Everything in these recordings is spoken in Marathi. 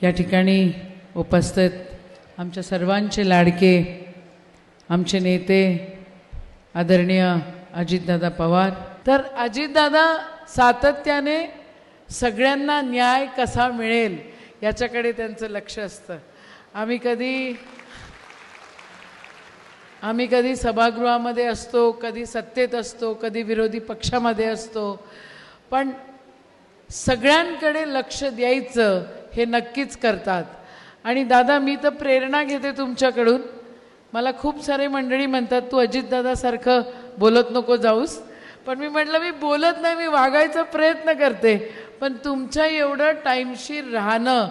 या ठिकाणी उपस्थित आमच्या सर्वांचे लाडके आमचे नेते आदरणीय अजितदादा पवार। तर अजितदादा सातत्याने सगळ्यांना न्याय कसा मिळेल याच्याकडे त्यांचं लक्ष असतं। आम्ही कधी सभागृहामध्ये असतो, कधी सत्तेत असतो, कधी विरोधी पक्षामध्ये असतो, पण सगळ्यांकडे लक्ष द्यायचं हे नक्कीच करतात। आणि दादा मी तर प्रेरणा घेते तुमच्याकडून। मला खूप सारे मंडळी म्हणतात तू अजितदादासारखं बोलत नको जाऊस, पण मी म्हटलं मी बोलत नाही, मी वागायचा प्रयत्न करते। पण तुमच्या एवढं टाईमशीर राहणं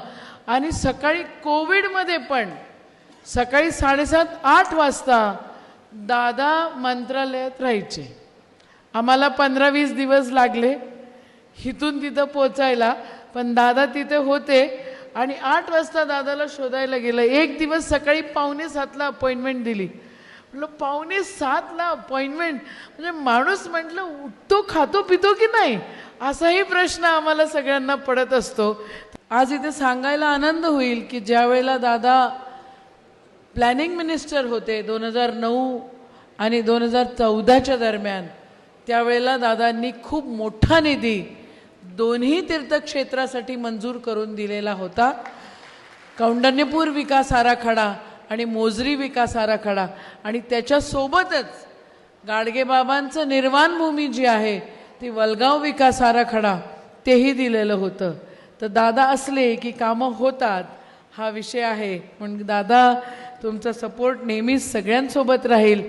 आणि सकाळी कोविडमध्ये पण सकाळी 7:30-8 वाजता दादा मंत्रालयात राहायचे। आम्हाला 15-20 दिवस लागले इथून तिथं पोचायला, पण दादा तिथे होते आणि 8 वाजता दादाला शोधायला गेलं। एक दिवस सकाळी 6:45ला अपॉइंटमेंट दिली। म्हटलं 6:45ला अपॉइंटमेंट म्हणजे माणूस म्हटलं उठतो खातो पितो की नाही असाही प्रश्न आम्हाला सगळ्यांना पडत असतो। आज इथे सांगायला आनंद होईल की ज्या वेळेला दादा प्लॅनिंग मिनिस्टर होते 2009 आणि 2014च्या दरम्यान, त्यावेळेला दादांनी खूप मोठा निधी दोन्ही तीर्थक्षेत्रासाठी मंजूर करून दिलेला होता। कौंडण्यपूर विकास आराखडा आणि मोजरी विकास आराखडा, आणि त्याच्यासोबतच गाडगेबाबांचं निर्वाण भूमी जी आहे ती वलगाव विकास आराखडा तेही दिलेलं होतं। तर दादा असले की कामं होतात हा विषय आहे। म्हणून दादा तुमचा सपोर्ट नेहमीच सगळ्यांसोबत राहील